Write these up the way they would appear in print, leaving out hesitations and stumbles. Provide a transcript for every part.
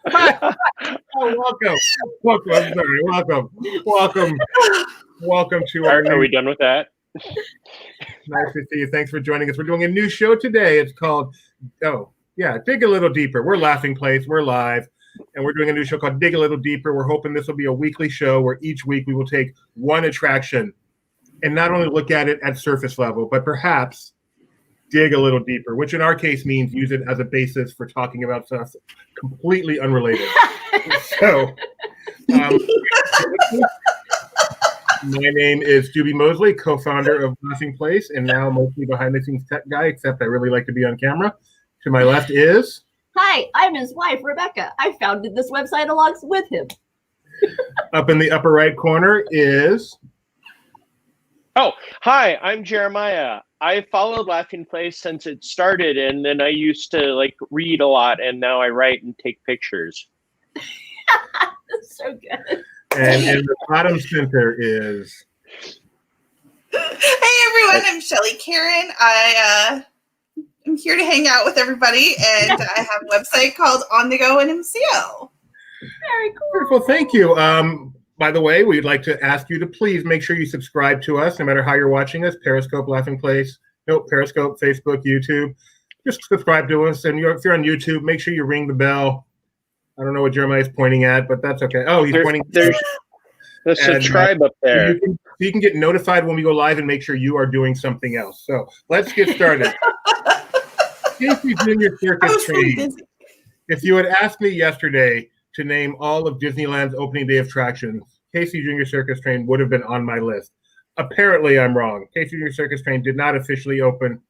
Hi. Oh, welcome. I'm sorry. Welcome to our. Are we done with that? Nice to see you. Thanks for joining us. We're doing a new show today. It's called, Dig a Little Deeper. We're Laughing Place. We're live, and we're doing a new show called Dig a Little Deeper. We're hoping this will be a weekly show where each week we will take one attraction and not only look at it at surface level, but perhaps dig a little deeper, which in our case means use it as a basis for talking about stuff completely unrelated. So, my name is Doobie Mosley, co-founder of Laughing Place, and now mostly behind-the-scenes tech guy, except I really like to be on camera. To my left is... Hi, I'm his wife, Rebecca. I founded this website along with him. Up in the upper right corner is... Oh, hi, I'm Jeremiah. I followed Laughing Place since it started, and then I used to read a lot, and now I write and take pictures. That's so good. And in the bottom center is... Hey everyone, I'm Shelly Karen. I'm here to hang out with everybody, and I have a website called On The Go and MCO. Very cool. Wonderful, thank you. By the way, we'd like to ask you to please make sure you subscribe to us, no matter how you're watching us, Periscope, Laughing Place, Periscope, Facebook, YouTube. Just subscribe to us, and if you're on YouTube, make sure you ring the bell. I don't know what Jeremiah's pointing at, but that's okay. Oh, he's pointing. There's the subscribe up there. You can get notified when we go live and make sure you are doing something else. So let's get started. Casey Jr. Circus Train. If you had asked me yesterday to name all of Disneyland's opening day attractions, Casey Jr. Circus Train would have been on my list. Apparently, I'm wrong. Casey Jr. Circus Train did not officially open.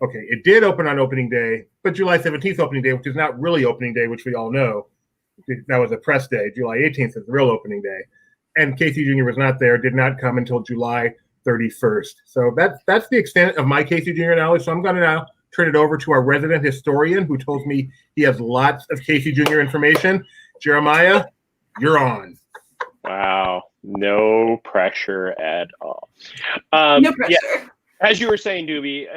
Okay, it did open on opening day, but July 17th opening day, which is not really opening day, which we all know. That was a press day. July 18th is the real opening day. And Casey Jr. was not there, did not come until July 31st. So that's the extent of my Casey Jr. knowledge. So I'm going to now turn it over to our resident historian who tells me he has lots of Casey Jr. information. Jeremiah, you're on. Wow, no pressure at all. No pressure. Yeah, as you were saying, Doobie,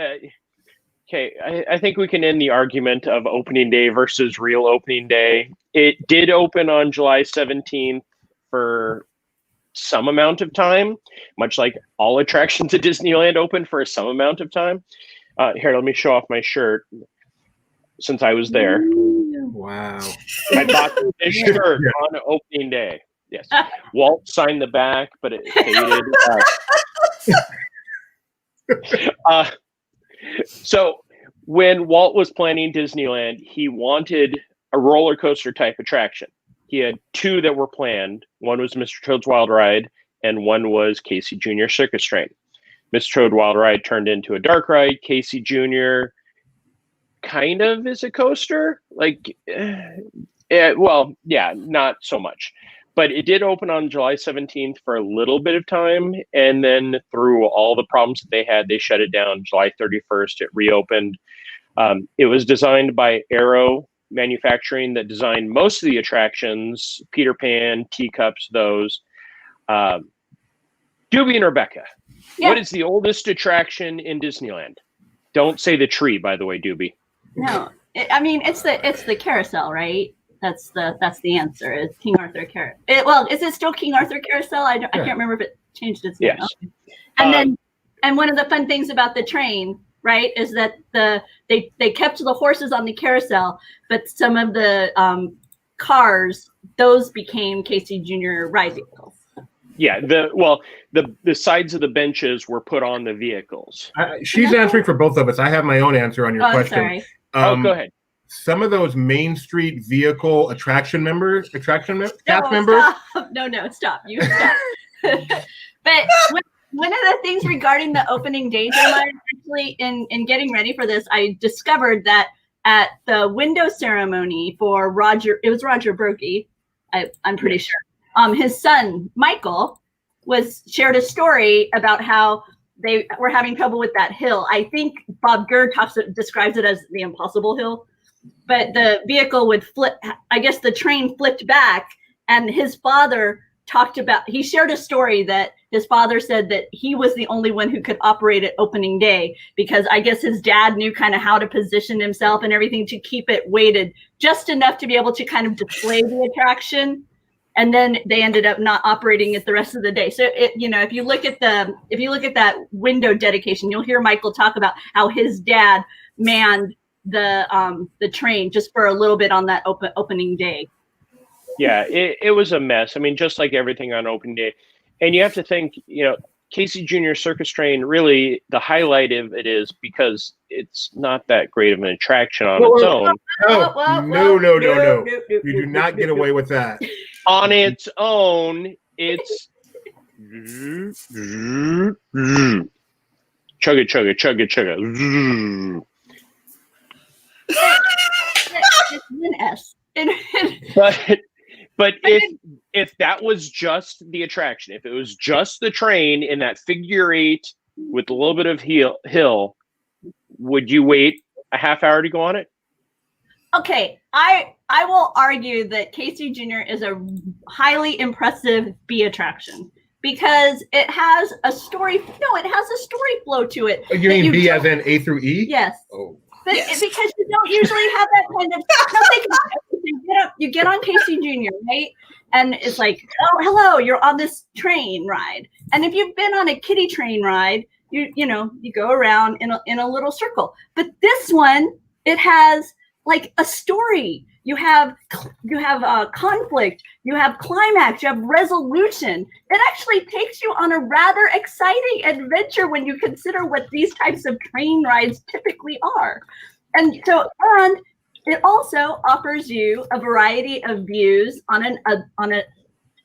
okay, I think we can end the argument of opening day versus real opening day. It did open on July 17th for some amount of time, much like all attractions at Disneyland open for some amount of time. Here, let me show off my shirt since I was there. Wow. I bought this shirt on opening day. Yes. Walt signed the back, but it faded. So when Walt was planning Disneyland, he wanted a roller coaster type attraction. He had two that were planned. One was Mr. Toad's Wild Ride, and one was Casey Jr. Circus Train. Mr. Toad Wild Ride turned into a dark ride. Casey Jr. kind of is a coaster. Not so much. But it did open on July 17th for a little bit of time, and then through all the problems that they had, they shut it down. July 31st, it reopened. It was designed by Arrow Manufacturing that designed most of the attractions, Peter Pan, Teacups, those. Doobie and Rebecca, What is the oldest attraction in Disneyland? Don't say the tree, by the way, Doobie. No, it's the carousel, right? That's the answer. It's King Arthur Carousel. Is it still King Arthur Carousel? I can't remember if it changed its name. Yes. Okay. And one of the fun things about the train, right, is that they kept the horses on the carousel, but some of the cars, those became Casey Jr. ride vehicles. Yeah, the sides of the benches were put on the vehicles. She's answering for both of us. I have my own answer on your question. Sorry. Go ahead. Some of those Main Street vehicle cast members. Stop. No, stop. You stop. But one of the things regarding the opening day, actually, in getting ready for this, I discovered that at the window ceremony for Roger Brokey, I'm pretty sure, his son Michael shared a story about how they were having trouble with that hill. I think Bob Gurr describes it as the impossible hill. But the vehicle would flip. I guess the train flipped back, and his father he shared a story that his father said that he was the only one who could operate at opening day because I guess his dad knew kind of how to position himself and everything to keep it weighted just enough to be able to kind of display the attraction. And then they ended up not operating it the rest of the day. So if you look at that window dedication, you'll hear Michael talk about how his dad manned the train just for a little bit on that opening day. Yeah, it was a mess. I mean, just like everything on opening day. And you have to think, Casey Jr. Circus Train, really, the highlight of it is because it's not that great of an attraction on its own. No. You do not get away with that. On its own, it's chugga, chugga, chugga, chugga. It's an S. But if that was just the attraction, if it was just the train in that figure 8 with a little bit of hill, would you wait a half hour to go on it? Okay, I will argue that Casey Jr. is a highly impressive B attraction because it has a story. No, it has a story flow to it. You mean B as in A through E? Yes. Oh. But because you don't usually have that kind of you get on Casey Jr., right? And it's like, oh, hello, you're on this train ride. And if you've been on a kiddie train ride, you go around in a little circle. But this one, it has like a story. You have conflict, you have climax, you have resolution. It actually takes you on a rather exciting adventure when you consider what these types of train rides typically are. And it also offers you a variety of views on an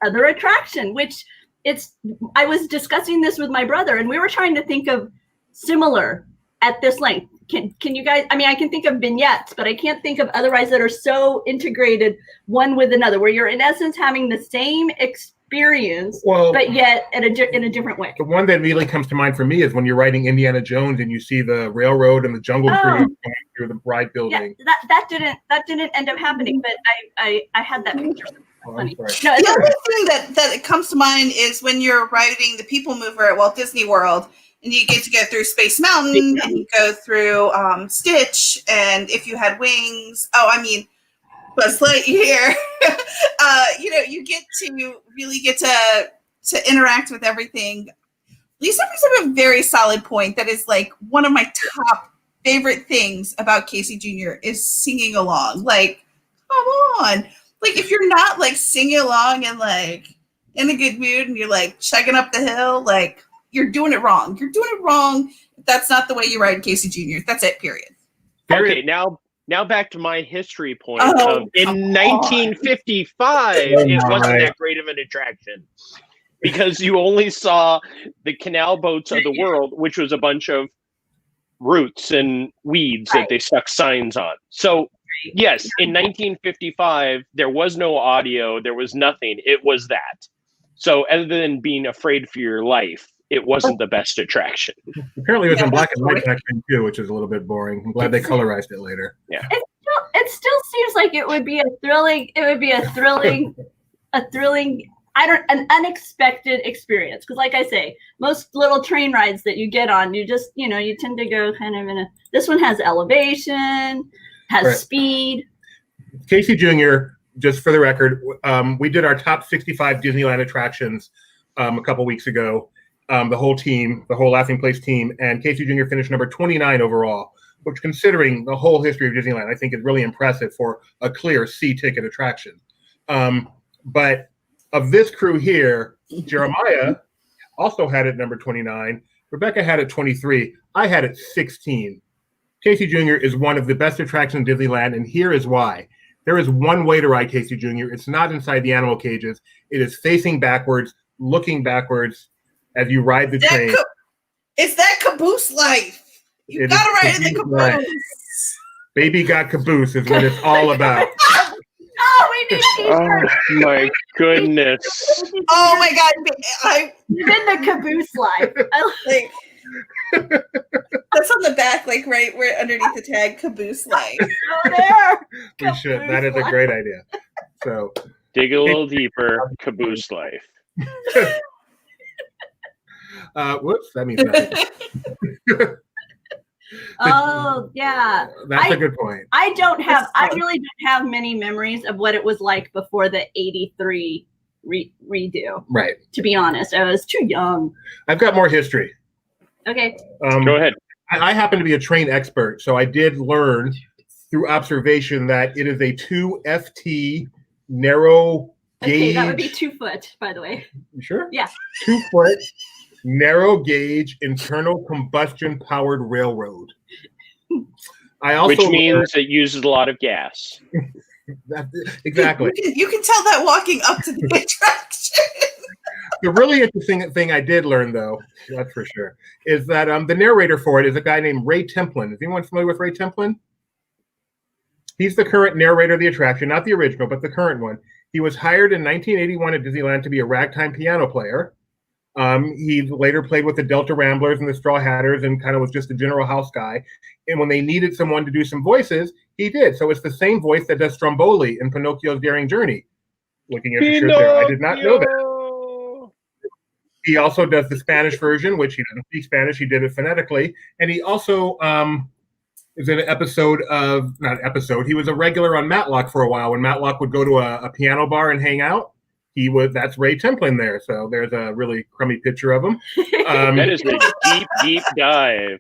other attraction, which I was discussing this with my brother and we were trying to think of similar at this length. Can you guys, I can think of vignettes, but I can't think of other rides that are so integrated one with another, where you're in essence having the same experience, but yet in a different way. The one that immediately comes to mind for me is when you're riding Indiana Jones and you see the railroad and the jungle cruise going through the ride building. Yeah, that didn't end up happening, but I had that picture. Funny. No, the other thing that comes to mind is when you're riding the People Mover at Walt Disney World. And you get to go through Space Mountain, and you go through Stitch, and if you had wings, Buzz Lightyear. You get to really get to interact with everything. Lisa brings up a very solid point that is like one of my top favorite things about Casey Jr. is singing along. Like, come on. Like, if you're not like singing along and like in a good mood and you're like chugging up the hill, like, you're doing it wrong. You're doing it wrong. That's not the way you ride Casey Jr. That's it, period. Okay, now back to my history point. In 1955, it wasn't that great of an attraction because you only saw the canal boats of the world, which was a bunch of roots and weeds that they stuck signs on. So, yes, in 1955, there was no audio. There was nothing. It was that. So other than being afraid for your life, it wasn't the best attraction. Apparently, it was in black and white back then too, which is a little bit boring. I'm glad they colorized it later. Yeah, it still seems like it would be a thrilling. It would be a thrilling, an unexpected experience. Because, like I say, most little train rides that you get on, you just you tend to go kind of in a. This one has elevation, has speed. Casey Jr. Just for the record, we did our top 65 Disneyland attractions a couple weeks ago. The whole team, the whole Laughing Place team, and Casey Jr. finished number 29 overall, which, considering the whole history of Disneyland, I think is really impressive for a clear C-ticket attraction. But of this crew here, Jeremiah also had it number 29. Rebecca had it 23. I had it 16. Casey Jr. is one of the best attractions in Disneyland, and here is why. There is one way to ride Casey Jr. It's not inside the animal cages. It is facing backwards, looking backwards, as you ride the train. It's that caboose life. You gotta ride in the caboose. Life. Baby got caboose is what it's all about. We need t-shirts. Oh my goodness. Oh my God. You're in the caboose life. That's on the back, like right where underneath the tag, caboose life. Oh, there. We should. That is a great idea. So Dig a little deeper. Caboose life. Whoops, that means nothing. Oh yeah, That's a good point. I really don't have many memories of what it was like before the '83 redo. Right. To be honest, I was too young. I've got more history. Okay. Go ahead. I happen to be a train expert, so I did learn through observation that it is a 2 FT narrow gauge. Okay, that would be 2 foot, by the way. You sure? Yeah. 2 foot narrow gauge internal combustion powered railroad. I also Which means it uses a lot of gas. Exactly. You can tell that walking up to the attraction. The really interesting thing I did learn, though, that's for sure, is that the narrator for it is a guy named Ray Templin. Is anyone familiar with Ray Templin? He's the current narrator of the attraction, not the original, but the current one. He was hired in 1981 at Disneyland to be a ragtime piano player. He later played with the Delta Ramblers and the Straw Hatters and kind of was just a general house guy. And when they needed someone to do some voices, he did. So it's the same voice that does Stromboli in Pinocchio's Daring Journey. Looking at your shirt there. I did not know that. He also does the Spanish version, which he doesn't speak Spanish. He did it phonetically. And he also is in an episode of, not an episode, he was a regular on Matlock for a while. When Matlock would go to a piano bar and hang out, that's Ray Templin there. So there's a really crummy picture of him. That is a deep, deep dive.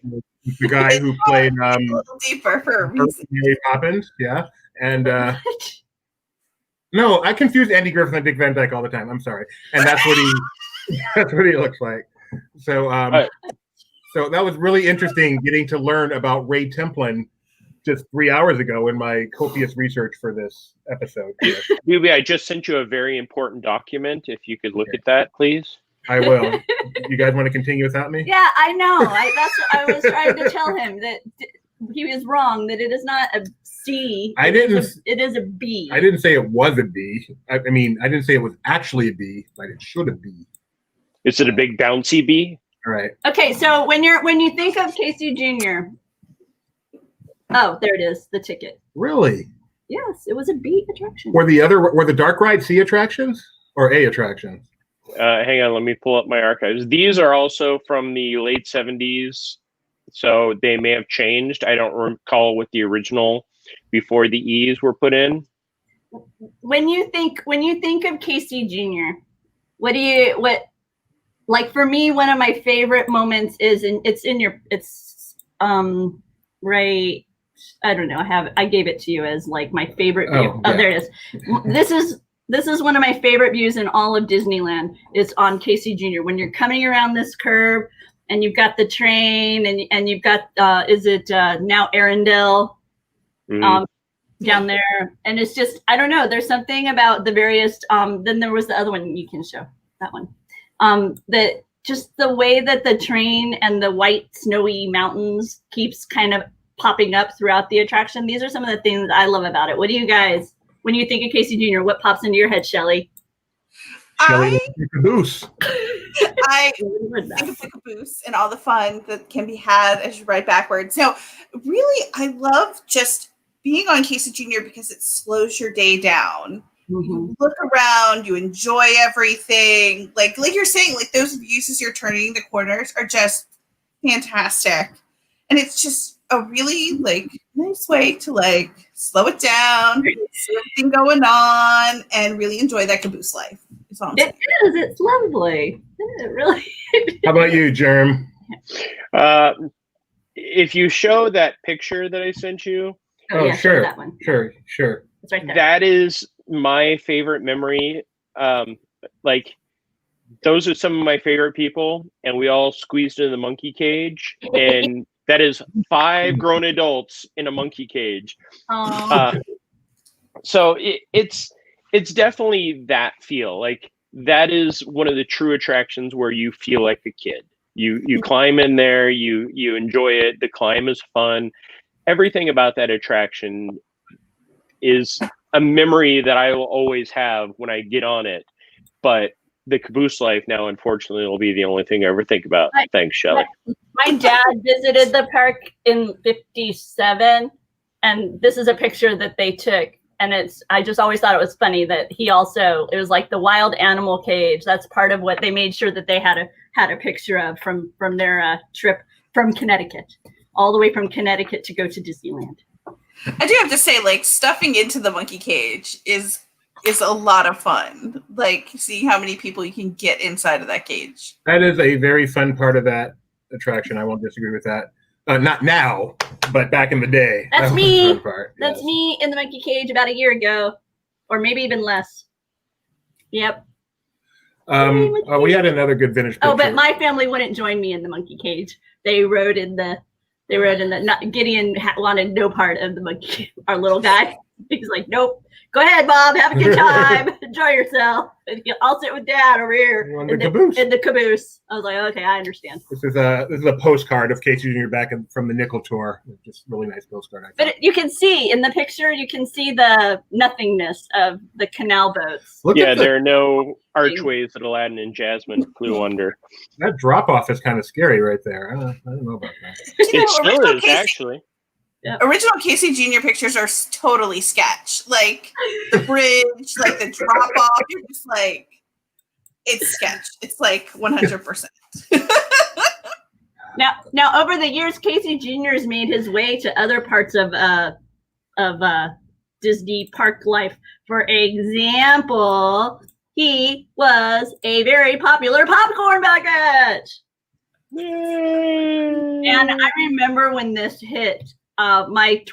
The guy who played a little deeper for a reason. Mary Poppins, yeah. And no, I confuse Andy Griffith and Dick Van Dyke all the time. I'm sorry. And that's what he looks like. So so that was really interesting getting to learn about Ray Templin just 3 hours ago in my copious research for this episode. Ruby, I just sent you a very important document. If you could look at that, please. I will. You guys want to continue without me? Yeah, I know. That's what I was trying to tell him, that he was wrong, that it is not a C. It is a B. I didn't say it was a B. I mean, I didn't say it was actually a B, but it should have been. Is it a big bouncy bee? All right. Okay, so when you think of Casey Jr., oh, there it is, the ticket. Really? Yes, it was a B attraction. Were the dark ride C attractions or A attractions? Hang on, let me pull up my archives. These are also from the late 70s, so they may have changed. I don't recall what the original before the E's were put in. When you think of Casey Jr., like for me, one of my favorite moments is right. I don't know. I gave it to you as like my favorite view. Oh, there it is. This is one of my favorite views in all of Disneyland. It's on Casey Jr. When you're coming around this curve and you've got the train and you've got now Arendelle down there, and it's just, I don't know. There's something about the various. Then there was the other one you can show, that one. That just the way that the train and the white snowy mountains keeps kind of popping up throughout the attraction. These are some of the things I love about it. What do you guys, when you think of Casey Jr., what pops into your head, Shelly? Shelly, caboose. I think of the caboose and all the fun that can be had as you ride backwards. No, really, I love just being on Casey Jr. because it slows your day down. Mm-hmm. You look around, you enjoy everything. Like you're saying, like those views as you're turning the corners are just fantastic. And it's just a really nice way to slow it down, see everything going on, and really enjoy that caboose life. It is. It's lovely. It really. How about you, Germ? If you show that picture that I sent you. Oh, yeah, sure. That one. Sure. It's right there. That is my favorite memory. Those are some of my favorite people, and we all squeezed into the monkey cage, and that is 5 grown adults in a monkey cage. So it's definitely that feel. Like that is one of the true attractions where you feel like a kid. You climb in there, you enjoy it. The climb is fun. Everything about that attraction is a memory that I will always have when I get on it. But the caboose life now, unfortunately, will be the only thing I ever think about. Thanks, Shelley. My dad visited the park in '57, and this is a picture that they took and I just always thought it was funny that it was like the wild animal cage. That's part of what they made sure that they had a picture of from their trip from Connecticut, all the way from Connecticut to go to Disneyland. I do have to say, like, stuffing into the monkey cage is a lot of fun. Like, seeing how many people you can get inside of that cage. That is a very fun part of that attraction. I won't disagree with that. Not now, but back in the day. That's that me. Was the fun part. That's me in the monkey cage about a year ago, or maybe even less. Yep. We had another good vintage picture. Oh, but my family wouldn't join me in the monkey cage. They rode in the. Gideon wanted no part of the monkey. Our little guy. He's like, nope. Go ahead, Bob. Have a good time. Enjoy yourself. I'll sit with Dad over here in the caboose. I was like, okay, I understand. This is a postcard of Casey Jr. back from the Nickel tour. Just really nice postcard. But you can see in the picture, you can see the nothingness of the canal boats. There are no archways that Aladdin and Jasmine flew under. That drop off is kind of scary right there. I don't know about that. It still is, actually. Yeah. Original Casey Jr. pictures are totally sketch. Like the bridge, like the drop off. You're just like, it's sketch. It's like 100%. Now, over the years, Casey Jr. has made his way to other parts of Disney park life. For example, he was a very popular popcorn bucket. Yay. And I remember when this hit. My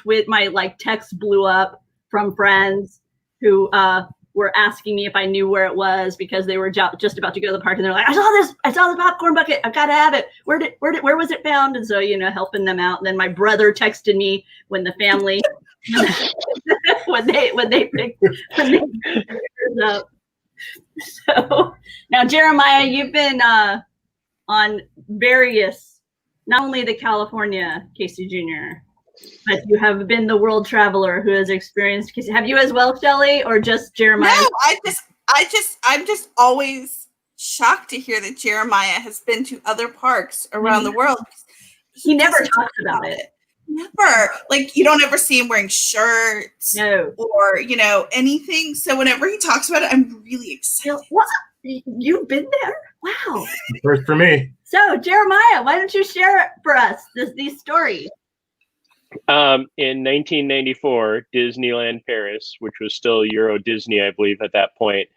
text blew up from friends who were asking me if I knew where it was because they were just about to go to the park, and they're like, I saw the popcorn bucket. I've got to have it. Where was it found? And so, helping them out. And then my brother texted me when the family when they picked it up. So now, Jeremiah, you've been on various, not only the California Casey Jr., but you have been the world traveler who has experienced. Have you as well, Shelley, or just Jeremiah? No, I'm just always shocked to hear that Jeremiah has been to other parks around the world. He never talks about it. Never. Like, you don't ever see him wearing shirts or, anything. So whenever he talks about it, I'm really excited. What? You've been there? Wow. First for me. So, Jeremiah, why don't you share for us these stories? In 1994, Disneyland Paris, which was still Euro Disney, I believe, at that point,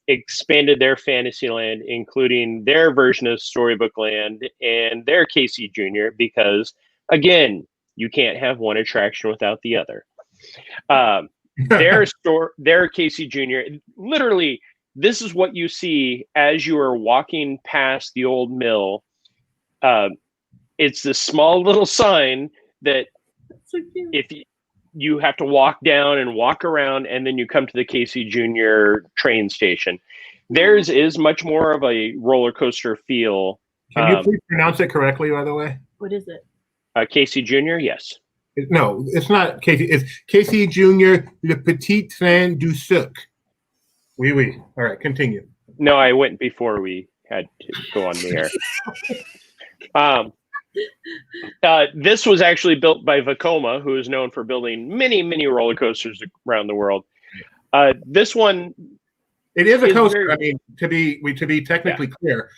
expanded their Fantasyland, including their version of Storybook Land and their Casey Jr., because, again, you can't have one attraction without the other. Their Casey Jr., literally, this is what you see as you are walking past the old mill. It's this small little sign that so if you have to walk down and walk around, and then you come to the Casey Jr. train station. Theirs is much more of a roller coaster feel. Can you please pronounce it correctly, by the way? What is it? Casey Jr., yes. No, it's not Casey. It's Casey Jr. Le Petit Train du Sucre. Oui. All right, continue. No, I went before we had to go on the air. This was actually built by Vekoma, who is known for building many, many roller coasters around the world. This one, it is a coaster. I mean, to be technically clear,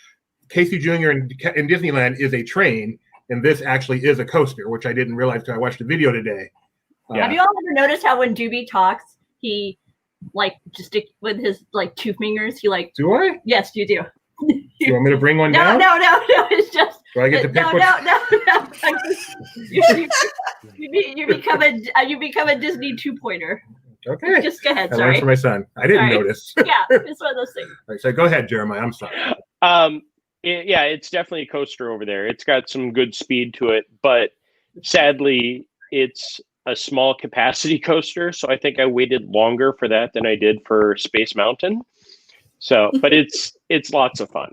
Casey Jr. in Disneyland is a train, and this actually is a coaster, which I didn't realize until I watched the video today. Have you all ever noticed how when Doobie talks, he just stick with his two fingers? He Do I? Yes, you do. You want me to bring one down? No. It's just. Do I get to pick one? No. You become a Disney 2-pointer. Okay. Just go ahead. I Sorry. learned from my son. I didn't notice. Yeah, it's one of those things. All right, so go ahead, Jeremiah. I'm sorry. It's definitely a coaster over there. It's got some good speed to it, but sadly, it's a small capacity coaster. So I think I waited longer for that than I did for Space Mountain. So, but it's lots of fun.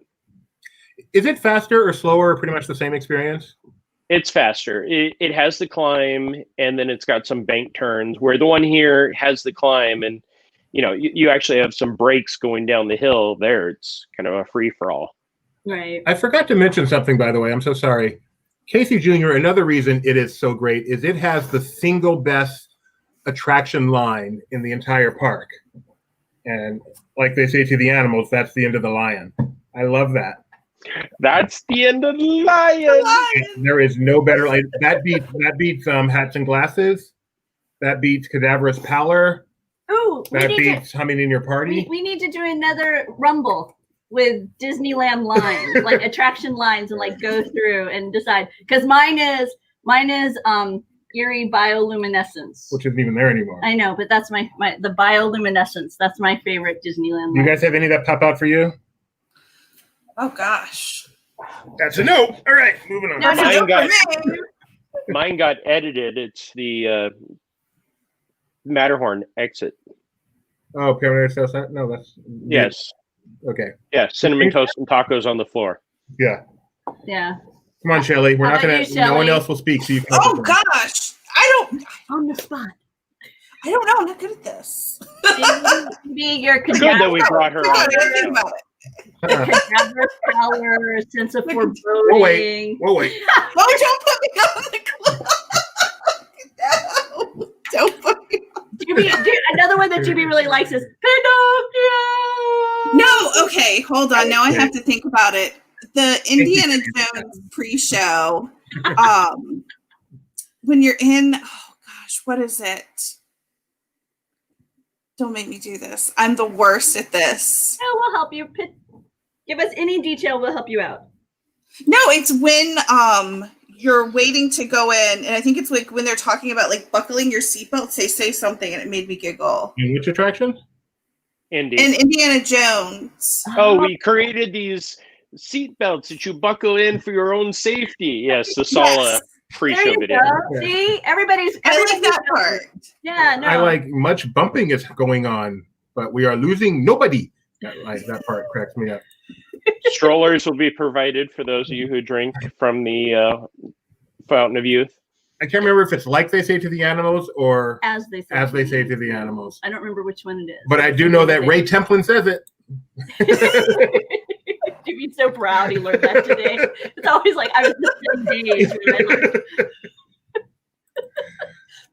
Is it faster or slower, or pretty much the same experience? It's faster. It has the climb, and then it's got some bank turns, where the one here has the climb, and you actually have some breaks going down the hill. There, it's kind of a free-for-all. Right. I forgot to mention something, by the way. I'm so sorry. Casey Jr., another reason it is so great is it has the single best attraction line in the entire park. And like they say to the animals, that's the end of the lion. I love that. That's the end of the lion. There is no better light. That beats Hats and Glasses. That beats Cadaverous Pallor. Ooh, that beats Humming in Your Party. We need to do another Rumble with Disneyland lines, like attraction lines, and like go through and decide. Because mine is Eerie Bioluminescence, which isn't even there anymore. I know, but that's the Bioluminescence. That's my favorite Disneyland line. You guys have any that pop out for you? Oh gosh, that's a no. All right, moving on. Mine got edited. It's the Matterhorn exit. Oh, Pyramid. No, that's yes. Okay. Yeah, cinnamon toast and tacos on the floor. Yeah. Yeah. Come on, Shelly. We're not gonna. No one else will speak, so you can. Oh gosh, I don't. On the spot. I don't know. I'm not good at this. Be your good that we brought her on. Think about it. Cadaverous Pallor, sense of foreboding. We'll wait. Oh, don't put me on the clock. No, don't put me on. Another one that Juby really likes is Pinocchio. No, okay, hold on. Now I have to think about it. The Indiana Jones pre-show. When you're in, oh gosh, what is it? Don't make me do this. I'm the worst at this. No, we'll help you. Give us any detail. We'll help you out. No, it's when you're waiting to go in, and I think it's like when they're talking about like buckling your seatbelts. They say something, and it made me giggle. In which attraction? In Indiana Jones. Oh, we created these seatbelts that you buckle in for your own safety. Yes, the Sala pre-show video. Yeah. See, everybody's I like that part. Yeah, no. I like much bumping is going on, but we are losing nobody. That part cracks me up. Strollers will be provided for those of you who drink from the Fountain of Youth. I can't remember if it's like they say to the animals or as they say to the animals. I don't remember which one it is. But I do know that Ray Templin says it. Jimmy's so proud he learned that today. It's always like I was the same age when I learned.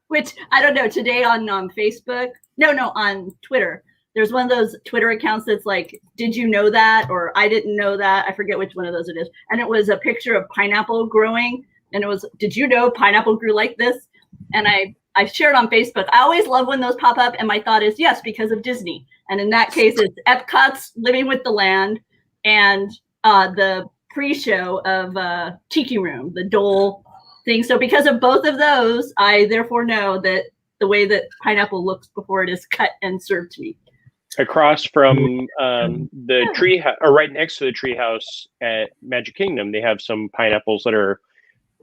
Which I don't know. Today on Facebook, on Twitter, there's one of those Twitter accounts that's like, "Did you know that?" or "I didn't know that." I forget which one of those it is. And it was a picture of pineapple growing, and it was, "Did you know pineapple grew like this?" And I shared on Facebook. I always love when those pop up, and my thought is yes, because of Disney. And in that case, it's Epcot's Living with the Land and the pre-show of Tiki Room, the Dole thing. So because of both of those, I therefore know that the way that pineapple looks before it is cut and served to me. Across from the tree, or right next to the treehouse at Magic Kingdom, they have some pineapples that are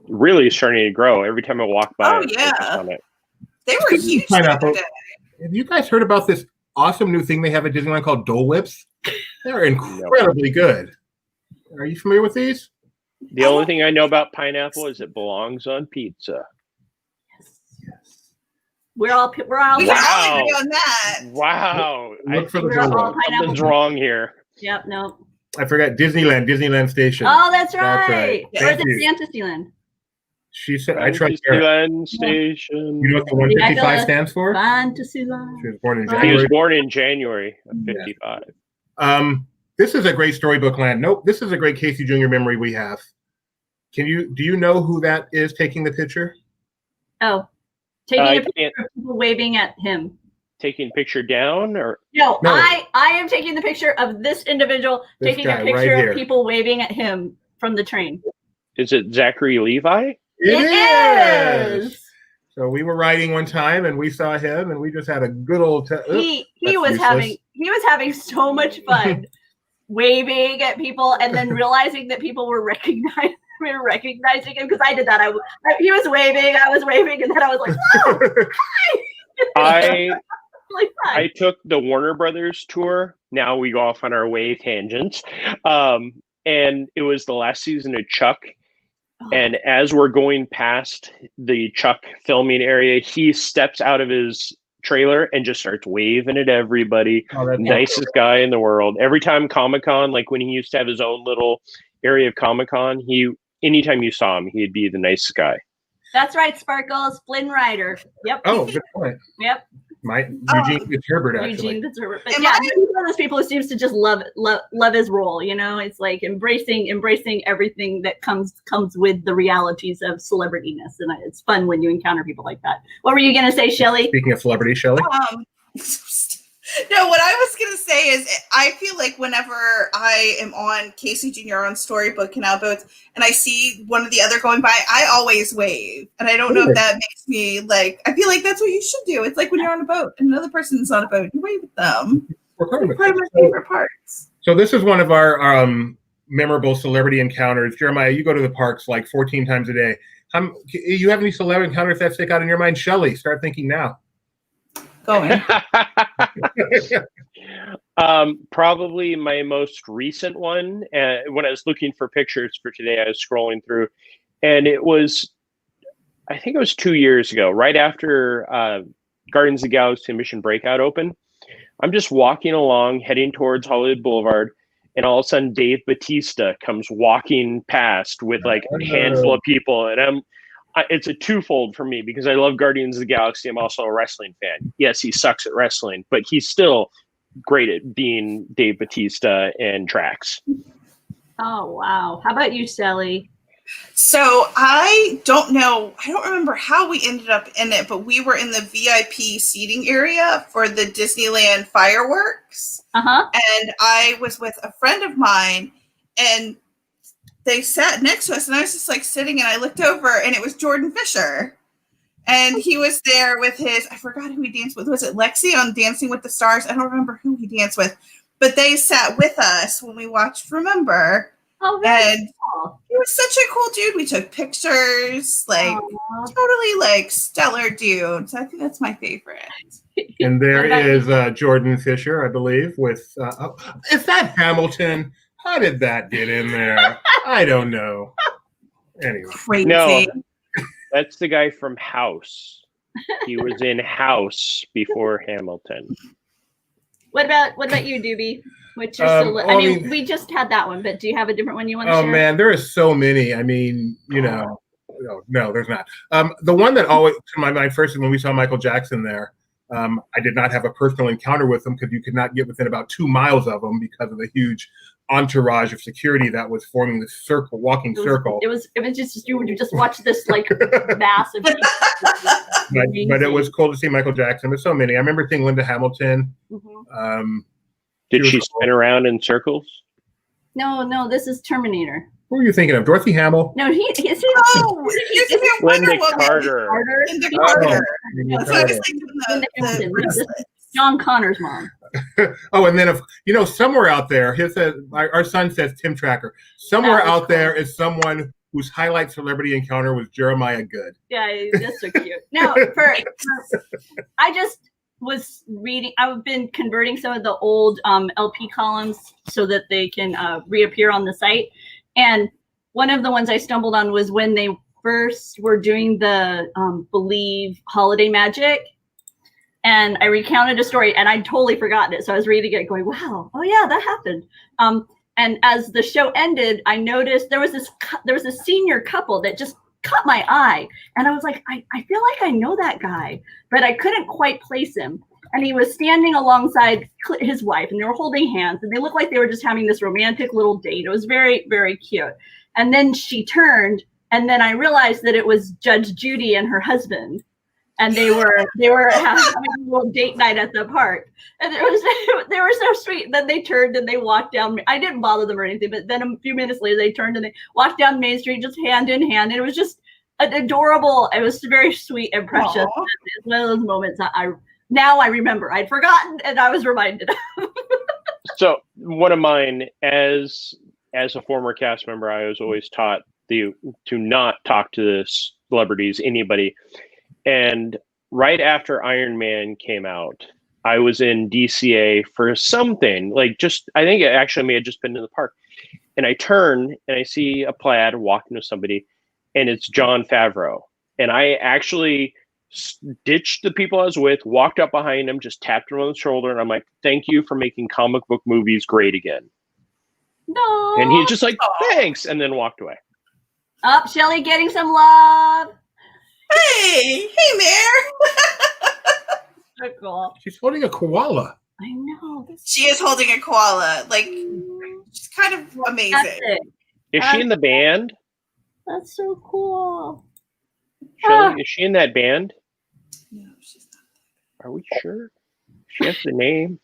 really starting to grow. Every time I walk by, oh yeah, they were huge. Pineapple. Have you guys heard about this awesome new thing they have at Disneyland called Dole Whips? They're incredibly good. Are you familiar with these? The only thing I know about pineapple is it belongs on pizza. Yes. We're all wow. agree on that. Wow. Look for the something's wrong here. Yep, no. I forgot Disneyland Station. Oh, that's right. That's right. Or is it Fantasyland? She said, I tried Disneyland Station. You know what the 155 stands for? Fantasyland. She was born in January. He was born in January of 55. Yeah. This is a great storybook land. Nope, this is a great Casey Jr. memory we have. Do you know who that is taking the picture? Oh, taking a picture of people waving at him. Taking a picture down, or no. I am taking the picture of this individual taking a picture of people waving at him from the train. Is it Zachary Levi? It is. So we were riding one time and we saw him and we just had a good old he was having so much fun waving at people and then realizing that people were recognizing him, because I did that. He was waving, I was waving, and then I was like, "Oh, hi." I took the Warner Brothers tour. Now we go off on our way tangents. And it was the last season of Chuck. And as we're going past the Chuck filming area, he steps out of his trailer and just starts waving at everybody. Nicest guy in the world. Every time Comic-Con, like when he used to have his own little area of Comic-Con, anytime you saw him, he'd be the nicest guy. That's right, Sparkles. Flynn Rider. Yep. Oh, good point. Yep. Eugene Fitzherbert, actually. Eugene Fitzherbert. But yeah, he's one of those people who seems to just love his role. You know, it's like embracing everything that comes with the realities of celebrityness, and it's fun when you encounter people like that. What were you gonna say, Shelley? Speaking of celebrity, Shelley. No, what I was going to say is I feel like whenever I am on Casey Jr. on Storybook Canal Boats and I see one or the other going by, I always wave. And I don't know if that makes me like, I feel like that's what you should do. It's like when you're on a boat and another person's on a boat, you wave at them. It's one of my favorite parts. So this is one of our memorable celebrity encounters. Jeremiah, you go to the parks like 14 times a day. You have any celebrity encounters that stick out in your mind? Shelley, start thinking now. Going. Probably my most recent one. When I was looking for pictures for today, I was scrolling through, and I think it was 2 years ago, right after Guardians of the Galaxy Mission Breakout opened. I'm just walking along, heading towards Hollywood Boulevard, and all of a sudden Dave Bautista comes walking past with like a handful of people, and it's a twofold for me because I love Guardians of the Galaxy. I'm also a wrestling fan. Yes, he sucks at wrestling, but he's still great at being Dave Bautista and Drax. Oh, wow. How about you, Sally? So I don't remember how we ended up in it, but we were in the VIP seating area for the Disneyland fireworks. Uh-huh. And I was with a friend of mine, and they sat next to us, and I was just like sitting, and I looked over, and it was Jordan Fisher. And he was there with I forgot who he danced with. Was it Lexi on Dancing with the Stars? I don't remember who he danced with, but they sat with us when we watched Remember. Oh, and cool. He was such a cool dude. We took pictures, totally like stellar dude. So I think that's my favorite. And there is Jordan Fisher, I believe, with, is that Hamilton? How did that get in there? I don't know. Anyway. Crazy. No, that's the guy from House. He was in House before Hamilton. What about you, Doobie? Which you're we just had that one, but do you have a different one you want to share? Oh man, there are so many. I mean, no, there's not. The one that always to my mind first is when we saw Michael Jackson there. I did not have a personal encounter with him because you could not get within about 2 miles of him because of the huge entourage of security that was forming this walking circle. It was just you just watch this like massive. But it was cool to see Michael Jackson. There's so many. I remember seeing Linda Hamilton. Mm-hmm. Did she spin around in circles? No, this is Terminator. Who are you thinking of? Dorothy Hamill? No, he's Linda Carter. Linda Carter. That's what I was thinking. John Connor's mom. Oh, and then somewhere out there, our son says Tim Tracker. Somewhere out there is someone whose highlight celebrity encounter was Jeremiah Good. Yeah, that's so cute. No, I just was reading. I've been converting some of the old LP columns so that they can reappear on the site. And one of the ones I stumbled on was when they first were doing the Believe Holiday Magic. And I recounted a story, and I'd totally forgotten it. So I was reading it going, wow, oh yeah, that happened. And as the show ended, I noticed there was a senior couple that just caught my eye. And I was like, I feel like I know that guy, but I couldn't quite place him. And he was standing alongside his wife, and they were holding hands, and they looked like they were just having this romantic little date. It was very, very cute. And then she turned, and then I realized that it was Judge Judy and her husband. And they were having a little date night at the park, and they were so sweet. And then they turned and they walked down. I didn't bother them or anything, but then a few minutes later they turned and they walked down Main Street just hand in hand, and it was just adorable. It was very sweet and precious. It's one of those moments that I remember. I'd forgotten and I was reminded. So one of mine, as a former cast member, I was always taught to not talk to the celebrities, anybody. And right after Iron Man came out, I was in DCA for something I think it actually may have just been in the park. And I turn and I see a plaid walking with somebody, and it's Jon Favreau. And I actually ditched the people I was with, walked up behind him, just tapped him on the shoulder. And I'm like, thank you for making comic book movies great again. No. And he's just like, thanks. And then walked away. Shelley getting some love. Hey, Mare. So cool. She's holding a koala. I know. She is holding a koala. Like, she's kind of amazing. Fantastic. Is she in the band? That's so cool. Shelley, is she in that band? No, she's not. Are we sure? She has the name.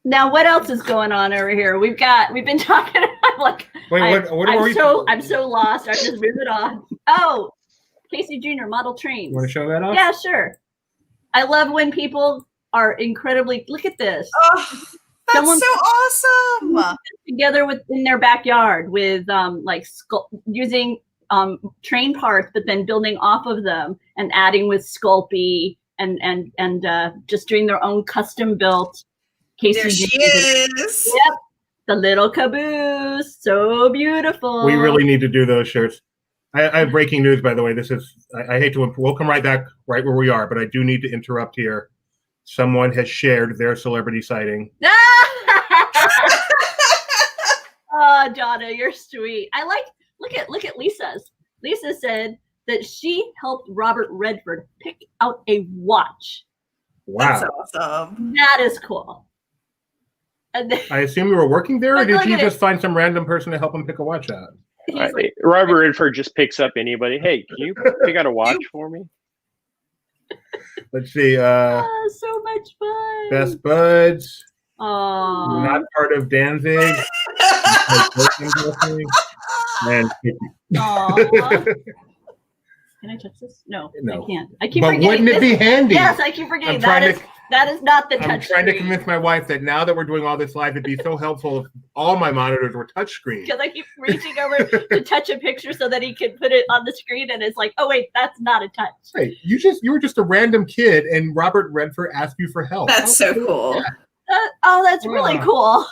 Now, what else is going on over here? We've been talking. I'm like, Wait, I'm so lost. I'm just moving on. Oh, Casey Jr. model trains. You want to show that off? Yeah, sure. I love when people are incredibly. Look at this. Oh, that's so awesome. Together in their backyard with using train parts, but then building off of them and adding with Sculpey and just doing their own custom built. Casey there she is. Yep, the little caboose, so beautiful. We really need to do those shirts. I have breaking news, by the way. I hate to. We'll come right back, right where we are, but I do need to interrupt here. Someone has shared their celebrity sighting. Oh, Donna, you're sweet. Look at Lisa's. Lisa said that she helped Robert Redford pick out a watch. Wow, that's awesome. That is cool. And then, I assume you were working there, or But did look you at just find some random person to help him pick a watch out? he's like, Robert Redford just picks up anybody. Hey, can you pick out a watch for me? Let's see. oh, so much fun. Best buds. Oh, Not part of Danzig. And can I touch this? No, No. I can't. I keep but forgetting. wouldn't it be handy? Yes, I keep forgetting. I'm trying That is not the touch I'm trying to screen. convince my wife that now that we're doing all this live, it'd be so helpful if all my monitors were touchscreen. Because I keep reaching over to touch a picture so that he can put it on the screen, and it's like, oh wait, that's not a touch. Hey, you were just a random kid, and Robert Redford asked you for help. That's so cool. Oh, that's really cool.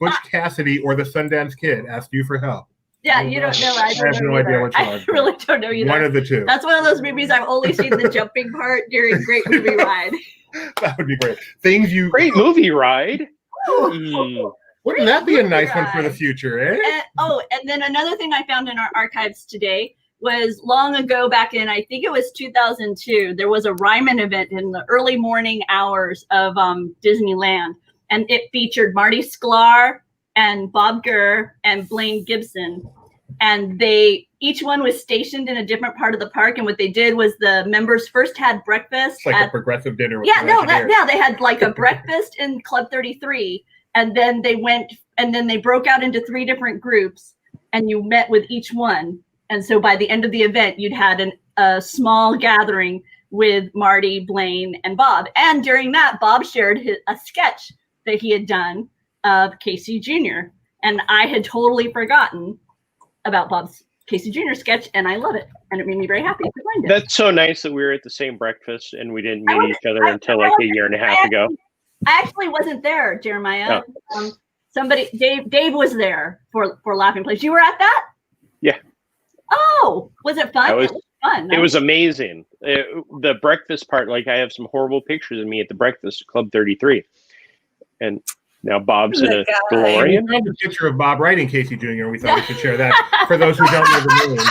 Butch Cassidy or the Sundance Kid asked you for help. Yeah, you don't know. I have no idea which one. I really don't know either. One of the two. That's one of those movies I've only seen the jumping part during Great Movie Ride. That would be great. Great movie ride. Wouldn't that be a nice one for the future, eh? And then another thing I found in our archives today was long ago, back in, I think it was 2002, there was a Ryman event in the early morning hours of Disneyland, and it featured Marty Sklar and Bob Gurr and Blaine Gibson. And each one was stationed in a different part of the park. And what they did was the members first had breakfast. It's like a progressive dinner. With they had like a breakfast in Club 33. And then they broke out into 3 different groups, and you met with each one. And so by the end of the event, you'd had a small gathering with Marty, Blaine, and Bob. And during that, Bob shared a sketch that he had done of Casey Jr. And I had totally forgotten about Bob's Casey Jr. sketch, and I love it. And it made me very happy to find it. That's so nice that we were at the same breakfast and we didn't meet each other until like a year and a half ago. I actually wasn't there, Jeremiah. Dave was there for Laughing Place. You were at that? Yeah. Oh, was it fun? It was fun. It was amazing. The breakfast part, like I have some horrible pictures of me at the breakfast Club 33. And now Bob's in a DeLorean. We found a picture of Bob writing Casey Jr. We thought we should share that. For those who don't know the name,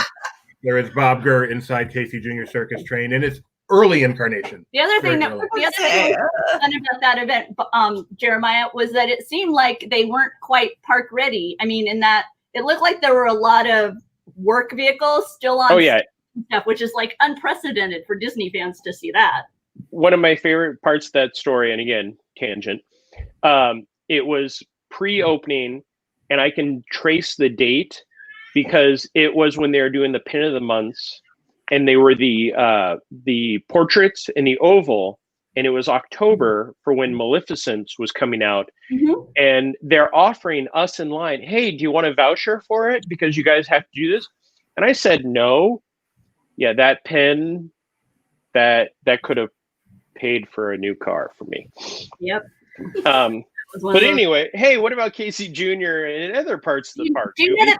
there is Bob Gurr inside Casey Jr. Circus Train in its early incarnation. The other thing that was fun about that event, Jeremiah, was that it seemed like they weren't quite park ready. I mean, in that it looked like there were a lot of work vehicles still on stuff, which is like unprecedented for Disney fans to see that. One of my favorite parts of that story, and again, tangent, it was pre-opening, and I can trace the date because it was when they were doing the pin of the months, and they were the portraits in the oval, and it was October for when Maleficent was coming out, and they're offering us in line, hey, do you want a voucher for it because you guys have to do this? And I said no. Yeah, that pin that could have paid for a new car for me. Yep. But anyway, hey, what about Casey Jr. and other parts of the park? Do you know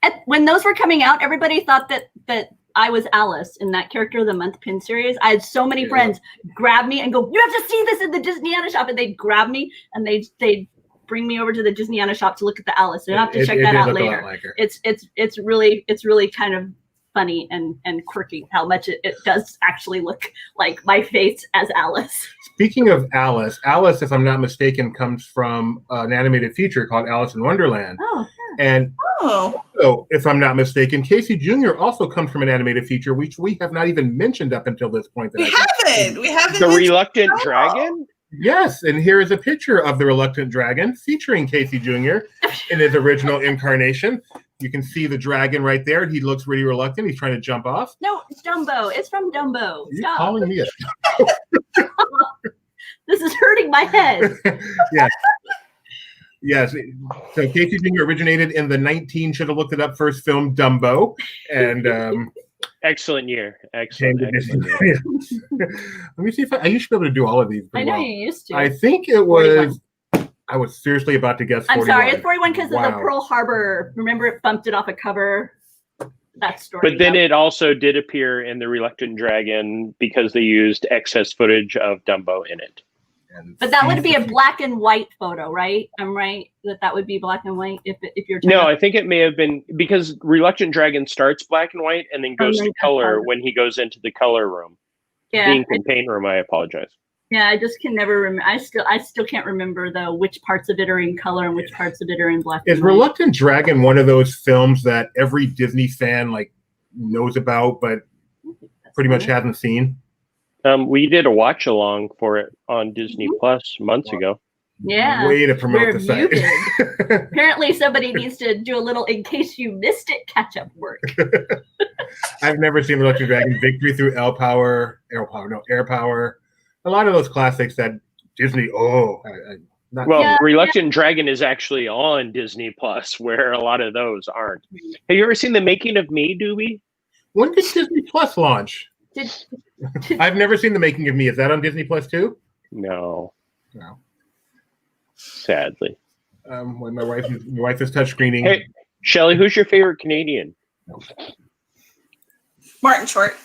that when those were coming out, everybody thought that I was Alice in that Character of the Month pin series. I had so many friends grab me and go, "You have to see this in the Disneyana shop," and they'd grab me and they'd bring me over to the Disneyana shop to look at the Alice. And I have to check that out later. Like it's really kind of funny and quirky how much it does actually look like my face as Alice. Speaking of Alice, if I'm not mistaken, comes from an animated feature called Alice in Wonderland. Oh, yeah. And so, if I'm not mistaken, Casey Jr. also comes from an animated feature, which we have not even mentioned up until this point. We haven't. The Reluctant Dragon? Yes, and here is a picture of the Reluctant Dragon featuring Casey Jr. in his original incarnation. You can see the dragon right there. He looks really reluctant. He's trying to jump off. No, it's Dumbo. It's from Dumbo. You're calling me a This is hurting my head. Yes. Yes. So Casey Jr. originated in the should have looked it up, first film Dumbo. And excellent year. Excellent year. Let me see if I used to be able to do all of these. I know you used to. I think it was 41. I was seriously about to guess 41. I'm sorry, it's 41 because of the Pearl Harbor. Remember, it bumped it off a cover. That story. But then it also did appear in the Reluctant Dragon because they used excess footage of Dumbo in it. But that would be a black and white photo, right? I'm right that would be black and white if you're. No, I think it may have been because Reluctant Dragon starts black and white and then goes to color when he goes into the color room. Yeah, the paint room. I apologize. Yeah, I just can never remember. I still can't remember though which parts of it are in color and which parts of it are in black. Is Reluctant Dragon one of those films that every Disney fan knows about, but pretty much hasn't seen? We did a watch along for it on Disney Plus months ago. Yeah. Way to promote the site. Apparently somebody needs to do a little in case you missed it catch up work. I've never seen Reluctant Dragon. Victory Through Air Power. A lot of those classics that Disney, Reluctant Dragon is actually on Disney Plus, where a lot of those aren't. Have you ever seen The Making of Me, Doobie? When did Disney Plus launch? I've never seen The Making of Me. Is that on Disney Plus too? No. Sadly. When my wife is touchscreening. Hey, Shelley, who's your favorite Canadian? Martin Short.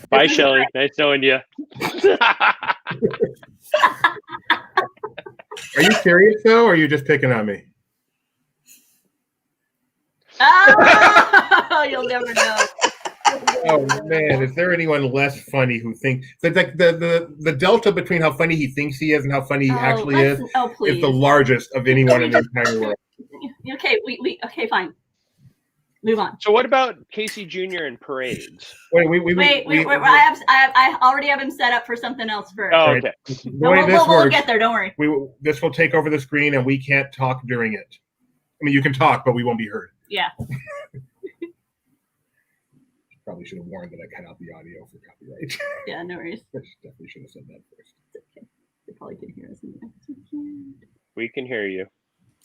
Bye, Shelley. Nice knowing you. Are you serious though, or are you just picking on me? Oh, you'll never know. Oh man, is there anyone less funny who thinks like the delta between how funny he thinks he is and how funny he actually is the largest of anyone in the entire world? Okay, okay, fine. Move on. So what about Casey Jr. and parades? Wait, I already have him set up for something else first. Oh, okay. We'll get there. Don't worry. This will take over the screen, and we can't talk during it. I mean, you can talk, but we won't be heard. Yeah. Probably should have warned that I cut out the audio for copyright. Yeah, no worries. Definitely should have said that first. Okay. They probably can hear us. We can hear you.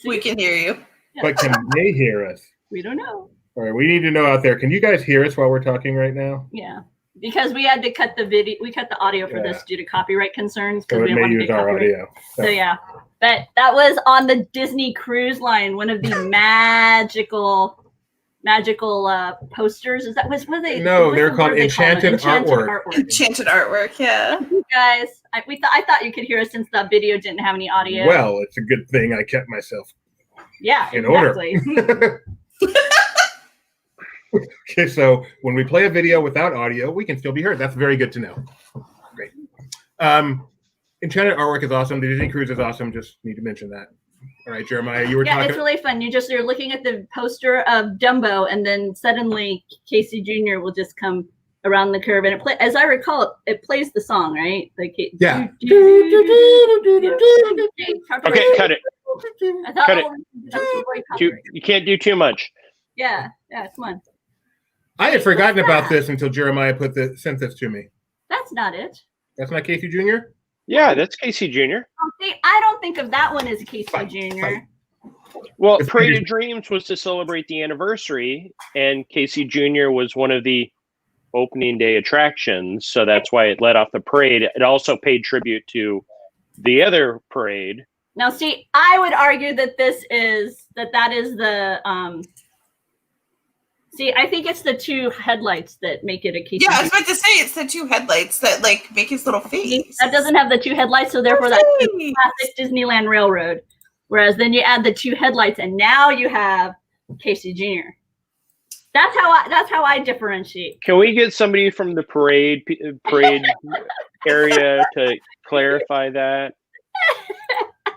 We can hear you. Yeah. But can they hear us? We don't know. All right, we need to know out there. Can you guys hear us while we're talking right now? Yeah, because we had to cut the video. We cut the audio for this due to copyright concerns. So it may use our audio. So yeah, but that was on the Disney Cruise Line. One of the magical posters. Is that what they? No, they're called Enchanted Artwork. Enchanted Artwork. Yeah. You guys, I thought you could hear us since the video didn't have any audio. Well, it's a good thing I kept myself. Yeah, in order. Okay, so when we play a video without audio, we can still be heard. That's very good to know. Great. Enchanted Artwork is awesome. The Disney Cruise is awesome. Just need to mention that. All right, Jeremiah, you were talking. Yeah, it's really fun. You're looking at the poster of Dumbo, and then suddenly Casey Jr. will just come around the curve, and as I recall, it plays the song, right? Like yeah. Okay, cut it. Cut it. You can't do too much. Yeah, come on. I had forgotten about this until Jeremiah sent this to me. That's not it. That's not Casey Jr.? Yeah, that's Casey Jr. I don't think of that one as Casey Jr. Well, Parade of Dreams was to celebrate the anniversary, and Casey Jr. was one of the opening day attractions, so that's why it led off the parade. It also paid tribute to the other parade. Now, see, I would argue that that is the see, I think it's the two headlights that make it a Casey. Yeah, I was about to say it's the two headlights that make his little face. That doesn't have the two headlights, so therefore that's the classic Disneyland Railroad. Whereas then you add the two headlights, and now you have Casey Jr. That's how I differentiate. Can we get somebody from the parade area to clarify that?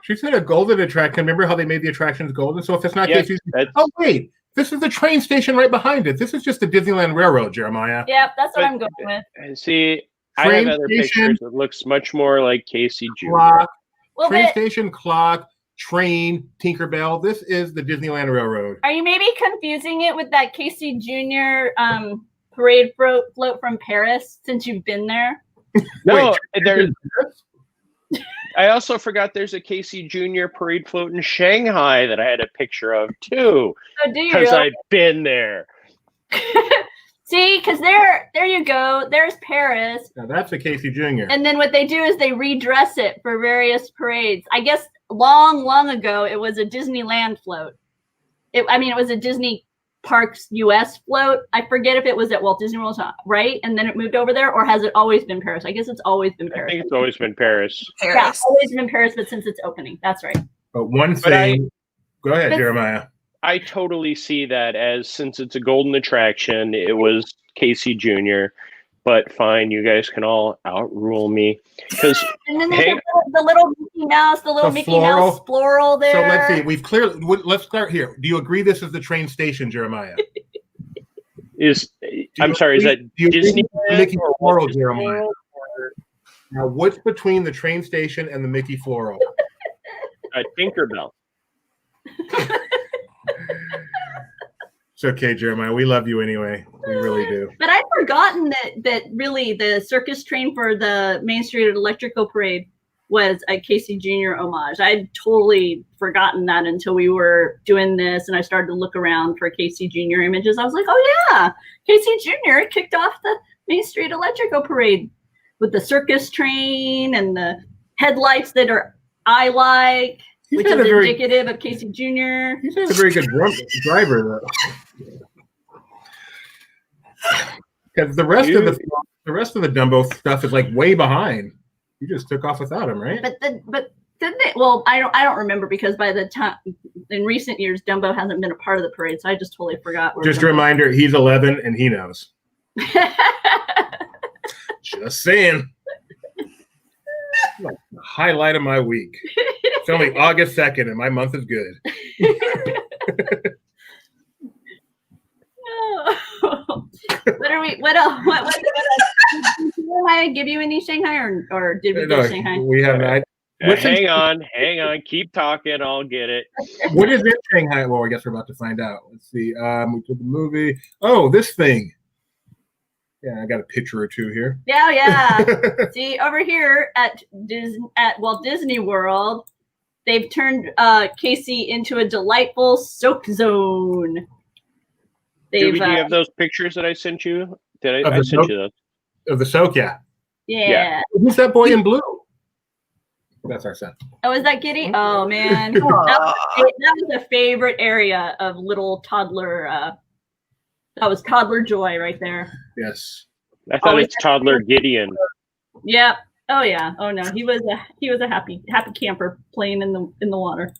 She said a golden attraction. Remember how they made the attractions golden? So if it's not Casey's, oh wait, this is the train station right behind it. This is just the Disneyland Railroad, Jeremiah. Yep, that's what I'm going with. See, Train I have other station, pictures that looks much more like Casey Jr. Clock, Well, train station, clock, train, Tinkerbell. This is the Disneyland Railroad. are you maybe confusing it with that Casey Jr. Parade float from Paris? Since you've been there. No, there's. I also forgot there's a Casey Jr. parade float in Shanghai that I had a picture of too. Oh, do you? Because Really? I've been there. See, because there you go. There's Paris. Now that's a Casey Jr. And then what they do is they redress it for various parades. I guess long ago it was a Disneyland float. It was a Disney Parks US float. I forget if it was at Walt Disney World, right? And then it moved over there, or has it always been Paris? I guess it's always been Paris. I think it's always been Paris. Yeah, it's always been Paris, but since it's opening, that's right. But one thing, go ahead, Jeremiah. I totally see that as, since it's a golden attraction, it was Casey Jr. But fine, you guys can all outrule me. And then there's the little Mickey Mouse, Mouse floral there. So let's see. Let's start here. Do you agree this is the train station, Jeremiah? Is that Disney Mickey Floral, Jeremiah? Now, what's between the train station and the Mickey Floral? Tinkerbell. It's okay, Jeremiah. We love you anyway. We really do. But I'd forgotten that really the circus train for the Main Street Electrical Parade was a Casey Jr. homage. I'd totally forgotten that until we were doing this and I started to look around for Casey Jr. images. I was like, oh yeah, Casey Jr. kicked off the Main Street Electrical Parade with the circus train and the headlights that are eye-like, which is indicative of Casey Jr. He's not a very good driver, though. Because the rest of the Dumbo stuff is like way behind. You just took off without him, right? But didn't they? Well, I don't remember, because by the time in recent years, Dumbo hasn't been a part of the parade, so I just totally forgot. Just a reminder, he's 11 and he knows. Just saying. Like the highlight of my week. It's only August 2nd and my month is good. What else? Did I give you any Shanghai, or did we go Shanghai? We have not. Hang on. Keep talking. I'll get it. What is it, Shanghai? Well, I guess we're about to find out. Let's see. We did the movie. Oh, this thing. Yeah, I got a picture or two here. Yeah. See, over here at Walt Disney World, they've turned Casey into a delightful soak zone. Do you have those pictures that I sent you? I sent you those. Of the soak, yeah. Yeah. Who's that boy in blue? That's our son. Oh, is that Giddy? Oh, man. that was a favorite area of little toddler. That was toddler joy right there. Yes. I thought it's toddler Gideon. Yeah. Oh, yeah. Oh, no. He was a happy camper playing in the water.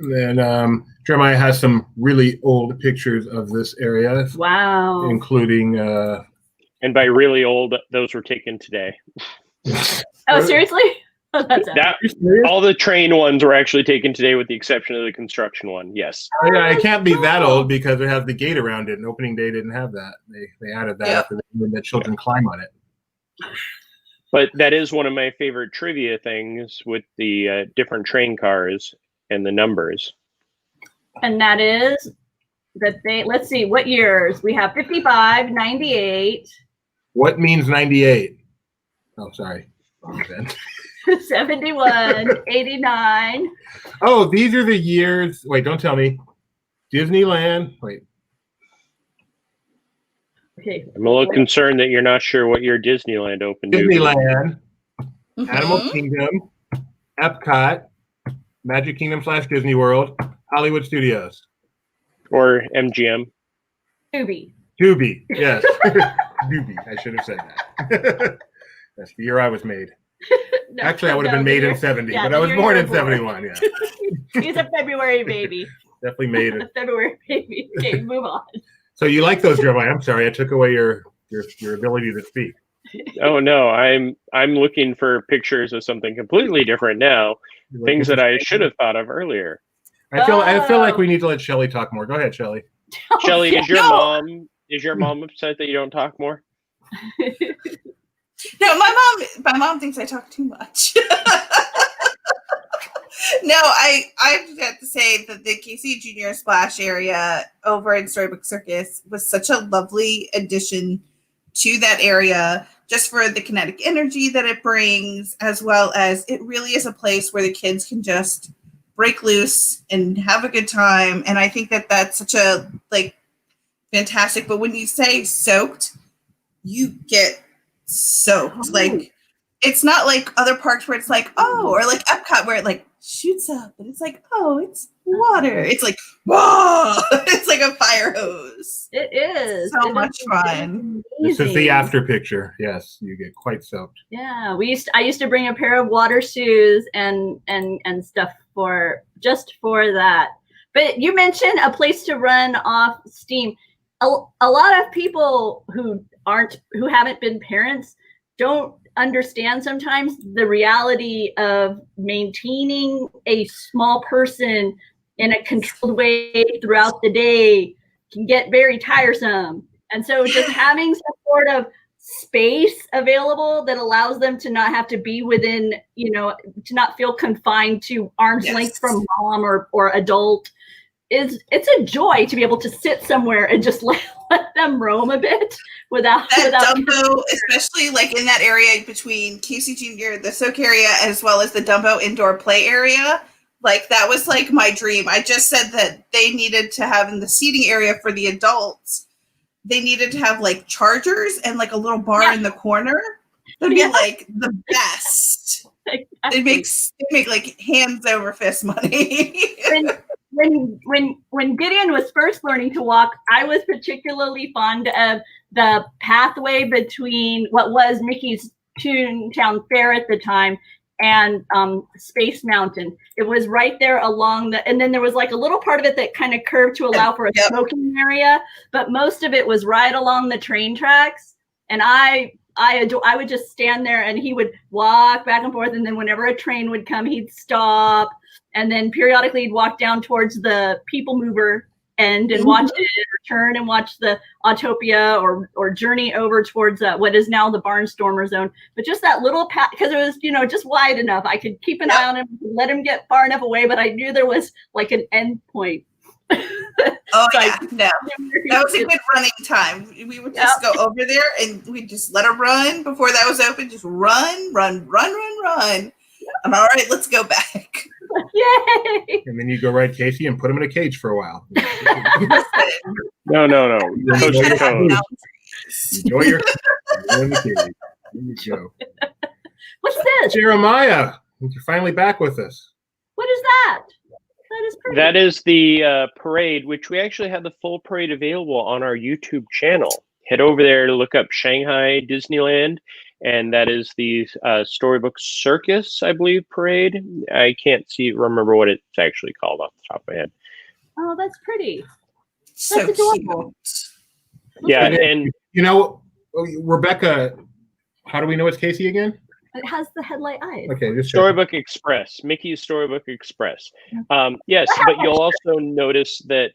And then Jeremiah has some really old pictures of this area. Wow. Including... and by really old, those were taken today. Oh, seriously? Oh, all the train ones were actually taken today, with the exception of the construction one. Yes. Oh, yeah, it can't be that old because it has the gate around it, and opening day didn't have that. They added that after the children climb on it. But that is one of my favorite trivia things with the different train cars and the numbers. And that is that let's see, what years? We have 55, 98. What means 98? Oh, sorry. 71, 89. Oh, these are the years. Wait, don't tell me. Disneyland. Wait. Okay. I'm a little concerned that you're not sure what year Disneyland opened. Disneyland, Animal Kingdom, Epcot, Magic Kingdom / Disney World, Hollywood Studios. Or MGM. Tubi, yes. Tubi. I should have said that. That's the year I was made. Actually, I would have been made in 70, but I was born in 71. Yeah. He's a February baby. Definitely made it. February baby. Okay, move on. So you like those, Jeremiah? I'm sorry, I took away your ability to speak. Oh no, I'm looking for pictures of something completely different now. Things that I should have thought of earlier. I feel like we need to let Shelly talk more. Go ahead, Shelly. Shelly, is your mom upset that you don't talk more? No, my mom thinks I talk too much. No, I have to say that the Casey Junior Splash area over in Storybook Circus was such a lovely addition to that area, just for the kinetic energy that it brings, as well as it really is a place where the kids can just break loose and have a good time. And I think that that's such a fantastic. But when you say soaked, you get soaked. Like, it's not like other parks where it's like, oh, or like Epcot where it like shoots up and it's like, oh, it's water. It's like, whoa, it's like a fire hose. It is so much fun. This is the after picture. Yes, you get quite soaked. Yeah, I used to bring a pair of water shoes and stuff for that. But you mentioned a place to run off steam. A lot of people who haven't been parents don't understand sometimes the reality of maintaining a small person in a controlled way throughout the day can get very tiresome. And so just having some sort of space available that allows them to not have to be within, to not feel confined to arm's length from mom or adult, it's a joy to be able to sit somewhere and just let them roam a bit without Dumbo, especially like in that area between Casey Jr., the Soak area, as well as the Dumbo indoor play area. Like, that was like my dream. I just said that they needed to have in the seating area for the adults, they needed to have like chargers and like a little bar in the corner. That'd be like the best. Exactly. They make like hands over fist money. When Gideon was first learning to walk, I was particularly fond of the pathway between what was Mickey's Toontown Fair at the time and Space Mountain. It was right there along and then there was like a little part of it that kind of curved to allow for a smoking area, but most of it was right along the train tracks. And I would just stand there and he would walk back and forth, and then whenever a train would come, he'd stop, and then periodically he'd walk down towards the People Mover end and watch it, or turn and watch the Autopia, or journey over towards what is now the Barnstormer Zone. But just that little path, because it was just wide enough, I could keep an eye on him, let him get far enough away, but I knew there was like an end point. Oh yeah, no, that was a good running time. We would just go over there and we'd just let her run before that was open. Just run. I'm all right. Let's go back. Yay! And then you go ride Casey and put him in a cage for a while. No. Coast to coast. Enjoy your in the cage. There you go. What's this? Jeremiah, you're finally back with us. What is that? That is pretty. That is the parade, which we actually have the full parade available on our YouTube channel. Head over there to look up Shanghai Disneyland, and that is the Storybook Circus, I believe, parade. I can't remember what it's actually called off the top of my head. Oh, that's pretty. So that's adorable. Cute. Yeah, and Rebecca, how do we know it's Casey again? It has the headlight eyes. Okay, just Storybook Express, Mickey's Storybook Express. Yes, but you'll also notice that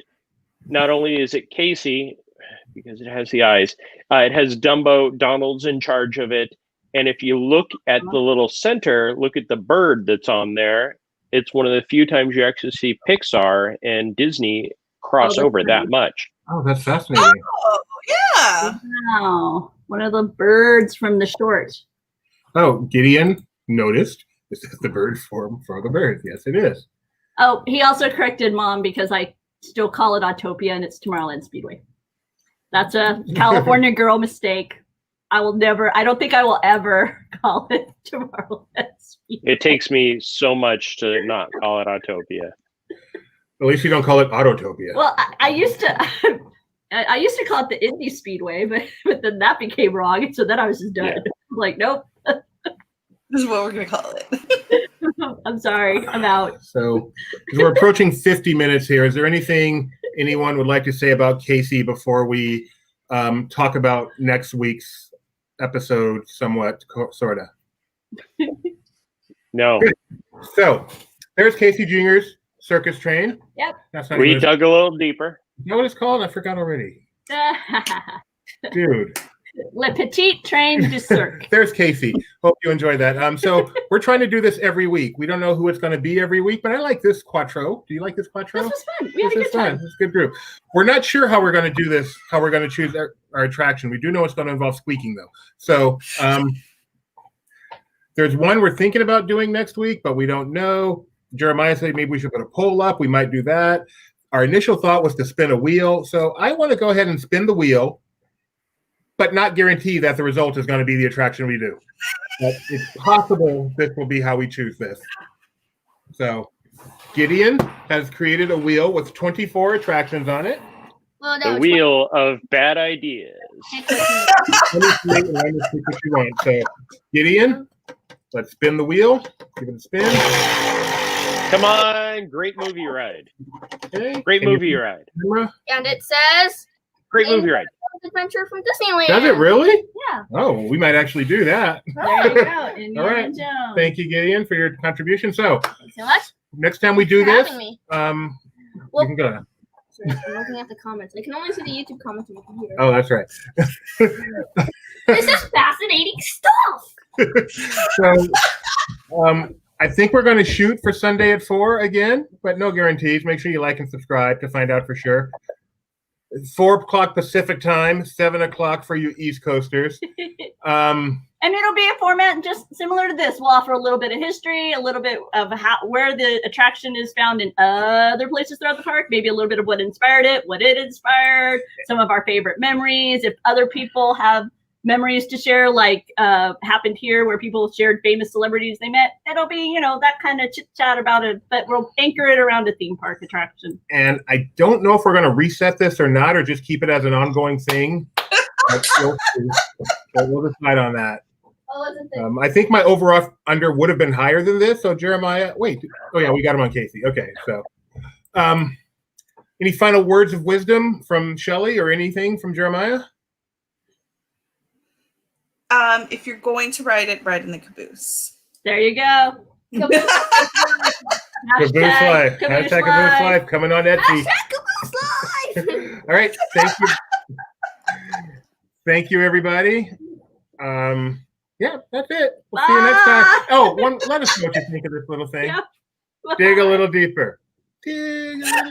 not only is it Casey, because it has the eyes, it has Dumbo. Donald's in charge of it. And if you look at the little center, look at the bird that's on there. It's one of the few times you actually see Pixar and Disney cross over that much. Oh, that's fascinating. Oh, yeah. Wow. One of the birds from the short. Oh, Gideon noticed. This is the bird form for the bird. Yes, it is. Oh, he also corrected Mom because I still call it Autopia and it's Tomorrowland Speedway. That's a California girl mistake. I don't think I will ever call it Tomorrowland Speedway. It takes me so much to not call it Autopia. At least you don't call it Autotopia. Well, I used to call it the Indy Speedway, but then that became wrong, and so then I was just done. Yeah. Like, nope. This is what we're going to call it. I'm sorry. I'm out. So, 'cause we're approaching 50 minutes here. Is there anything anyone would like to say about Casey before we talk about next week's episode somewhat, sort of? No. So, there's Casey Jr.'s Circus Train. Yep. That's not We even, dug a little deeper. you know what it's called? I forgot already. Dude. Le Petit Train du Cirque. There's Casey. Hope you enjoyed that. So we're trying to do this every week. We don't know who it's going to be every week, but I like this Quattro. Do you like this Quattro? This was fun. We had a This good is fun. time. It's a good group. We're not sure how we're going to do this, how we're going to choose our attraction. We do know it's going to involve squeaking, though. So there's one we're thinking about doing next week, but we don't know. Jeremiah said maybe we should put a poll up. We might do that. Our initial thought was to spin a wheel. So I want to go ahead and spin the wheel, but not guarantee that the result is going to be the attraction we do. But it's possible this will be how we choose this. So Gideon has created a wheel with 24 attractions on it. Well, The wheel of bad ideas. What you want. So Gideon, let's spin the wheel. Give it a spin. Come on, great movie ride. Okay. Great movie ride. Camera. And it says Great movie ride. Adventure from Disneyland. Does it really? Yeah. Oh, we might actually do that. There you go. Indiana All right. Jones. Thank you, Gideon, for your contribution. So Thanks so much next time we do for this, having me. you Well- can go now. Sorry, I'm looking at the comments. I can only see the YouTube comments on my computer. Oh, that's right. This is fascinating stuff. So, I think we're going to shoot for Sunday at 4 again, but no guarantees. Make sure you like and subscribe to find out for sure. 4 o'clock Pacific time, 7 o'clock for you East Coasters. And it'll be a format just similar to this. We'll offer a little bit of history, a little bit of where the attraction is found in other places throughout the park, maybe a little bit of what inspired it, what it inspired, some of our favorite memories. If other people have memories to share, like happened here where people shared famous celebrities they met, it'll be, that kind of chit chat about it, but we'll anchor it around a theme park attraction. And I don't know if we're going to reset this or not, or just keep it as an ongoing thing. We'll decide on that. I think my over under would have been higher than this. So Jeremiah, wait. Oh yeah, we got him on Casey. Okay, so any final words of wisdom from Shelley or anything from Jeremiah? If you're going to ride it, ride in the caboose. There you go. Caboose Life. Hashtag Caboose Life coming on Etsy. Hashtag Caboose Life. All right. Thank you. Thank you, everybody. Yeah, that's it. We'll see you next time. Oh, let us know what you think of this little thing. Yeah. Dig a little deeper. Dig a little